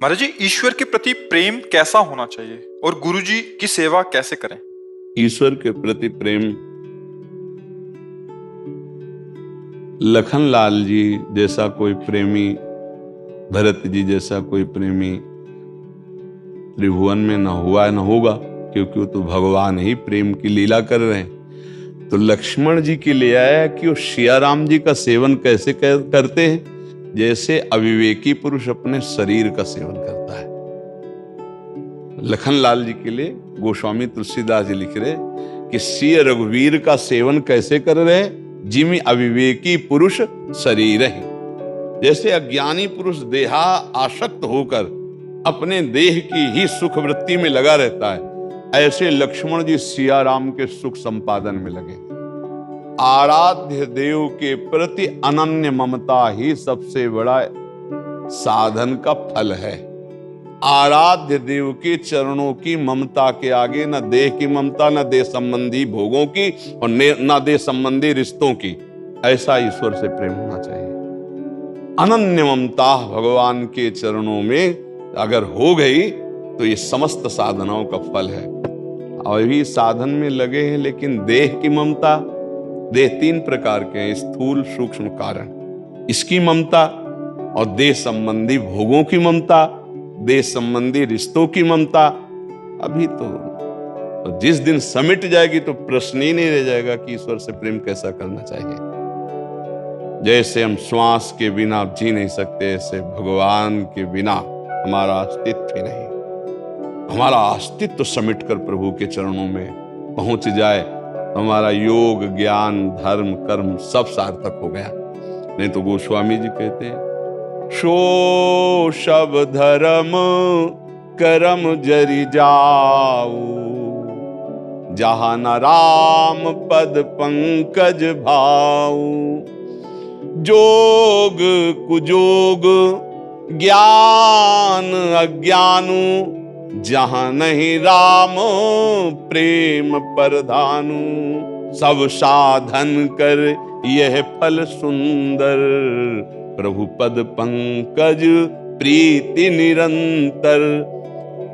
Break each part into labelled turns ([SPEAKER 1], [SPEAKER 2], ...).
[SPEAKER 1] महाराज जी, ईश्वर के प्रति प्रेम कैसा होना चाहिए और गुरुजी की सेवा कैसे करें?
[SPEAKER 2] ईश्वर के प्रति प्रेम, लखनलाल जी जैसा कोई प्रेमी, भरत जी जैसा कोई प्रेमी त्रिभुवन में न हुआ न होगा, क्योंकि वो तो भगवान ही प्रेम की लीला कर रहे हैं। तो लक्ष्मण जी के लिए आया कि वो सिया राम जी का सेवन कैसे करते हैं, जैसे अविवेकी पुरुष अपने शरीर का सेवन करता है। लखनलाल जी के लिए गोस्वामी तुलसीदास जी लिख रहे कि सिय रघुवीर का सेवन कैसे कर रहे, जिमि अविवेकी पुरुष शरीर ही। जैसे अज्ञानी पुरुष देहा आसक्त होकर अपने देह की ही सुख वृत्ति में लगा रहता है, ऐसे लक्ष्मण जी सिया राम के सुख संपादन में लगे। आराध्य देव के प्रति अनन्य ममता ही सबसे बड़ा साधन का फल है। आराध्य देव के चरणों की ममता के आगे न देह की ममता, न देह संबंधी भोगों की और न देह संबंधी रिश्तों की। ऐसा ईश्वर से प्रेम होना चाहिए। अनन्य ममता भगवान के चरणों में अगर हो गई तो ये समस्त साधनाओं का फल है। अभी साधन में लगे हैं, लेकिन देह की ममता, देह तीन प्रकार के हैं, स्थूल सूक्ष्म कारण, इसकी ममता और देह संबंधी भोगों की ममता, देह संबंधी रिश्तों की ममता। अभी तो जिस दिन समिट जाएगी तो प्रश्न ही नहीं रह जाएगा कि ईश्वर से प्रेम कैसा करना चाहिए। जैसे हम श्वास के बिना जी नहीं सकते, ऐसे भगवान के बिना हमारा अस्तित्व ही नहीं। हमारा अस्तित्व समिट कर प्रभु के चरणों में पहुंच जाए, हमारा योग ज्ञान धर्म कर्म सब सार्थक हो गया। नहीं तो गोस्वामी जी कहते हैं, शो शब धर्म करम जरि जाऊ, जहां न राम पद पंकज भाऊ। जोग कुजोग ज्ञान अज्ञानु, जहां नहीं राम प्रेम परधानु। सब साधन कर यह फल सुंदर, प्रभु पद पंकज प्रीति निरंतर।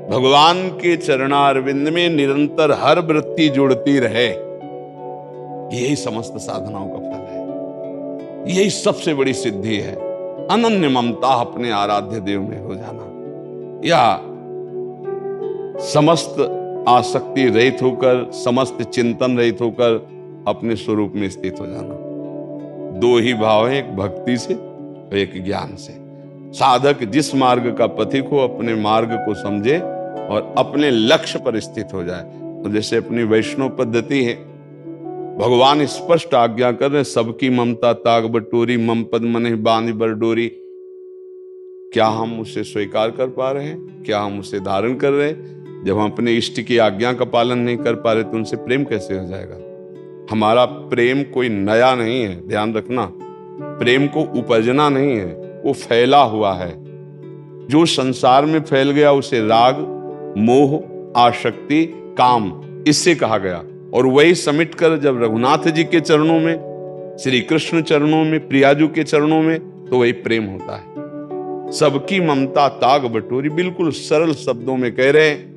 [SPEAKER 2] भगवान के चरणारविंद में निरंतर हर वृत्ति जुड़ती रहे, यही समस्त साधनाओं का फल है। यही सबसे बड़ी सिद्धि है, अनन्य ममता अपने आराध्य देव में हो जाना, या समस्त आसक्ति रहित होकर, समस्त चिंतन रहित होकर अपने स्वरूप में स्थित हो जाना। दो ही भाव है, एक भक्ति से और एक ज्ञान से। साधक जिस मार्ग का पथिक हो, अपने मार्ग को समझे और अपने लक्ष्य पर स्थित हो जाए। तो जैसे अपनी वैष्णव पद्धति है, भगवान स्पष्ट आज्ञा कर रहे, सबकी ममता ताग बटोरी, मम पद मने बांध बरडोरी। क्या हम उसे स्वीकार कर पा रहे हैं? क्या हम उसे धारण कर रहे हैं? जब हम अपने इष्ट की आज्ञा का पालन नहीं कर पा रहे तो उनसे प्रेम कैसे हो जाएगा? हमारा प्रेम कोई नया नहीं है, ध्यान रखना। प्रेम को उपजना नहीं है, वो फैला हुआ है। जो संसार में फैल गया उसे राग मोह आसक्ति काम इससे कहा गया। और वही समिट कर जब रघुनाथ जी के चरणों में, श्री कृष्ण चरणों में, प्रियाजू के चरणों में, तो वही प्रेम होता है। सबकी ममता ताग बटोरी, बिल्कुल सरल शब्दों में कह रहे हैं,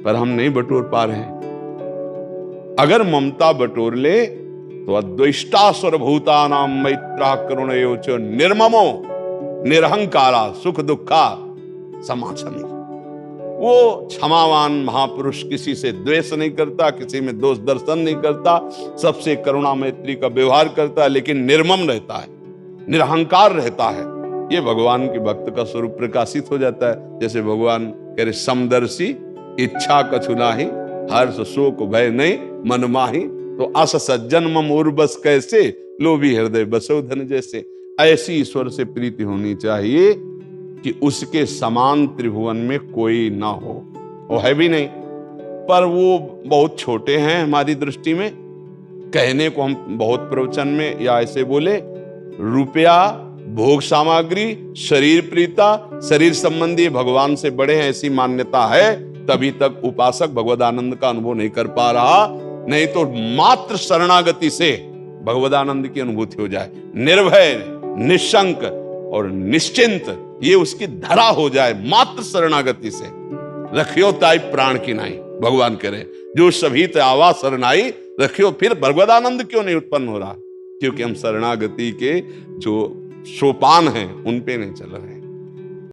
[SPEAKER 2] पर हम नहीं बटोर पा रहे हैं। अगर ममता बटोर ले तो अद्वेष्टा सर्वभूतानां मैत्रा करुणयोच निर्ममो निरहंकारा सुख दुखा समाचमी। वो क्षमावान महापुरुष किसी से द्वेष नहीं करता, किसी में दोष दर्शन नहीं करता, सबसे करुणा मैत्री का व्यवहार करता है, लेकिन निर्मम रहता है, निरहंकार रहता है। ये भगवान के भक्त का स्वरूप प्रकाशित हो जाता है। जैसे भगवान कह रहे, समदर्शी इच्छा कछु नाही, हर्ष शोक भय नहीं मन माही। तो अस सज्जन मम उर्बस कैसे, लोभी हृदय बसो धन जैसे। ऐसी ईश्वर से प्रीति होनी चाहिए कि उसके समान त्रिभुवन में कोई ना हो। वो है भी नहीं, पर वो बहुत छोटे हैं हमारी दृष्टि में। कहने को हम बहुत प्रवचन में या ऐसे बोले, रुपया भोग सामग्री शरीर प्रीता, शरीर संबंधी भगवान से बड़े हैं, ऐसी मान्यता है, तभी तक उपासक भगवदानंद का अनुभव नहीं कर पा रहा। नहीं तो मात्र शरणागति से भगवदानंद की अनुभूति हो जाए। निर्भय निशंक और निश्चिंत ये उसकी धरा हो जाए मात्र शरणागति से। रखियो ताई प्राण की नाई, भगवान कह रहे जो सभी ते आवा शरणाई रखियो। फिर भगवदानंद क्यों नहीं उत्पन्न हो रहा? क्योंकि हम शरणागति के जो सोपान हैं उन पे नहीं चल रहे।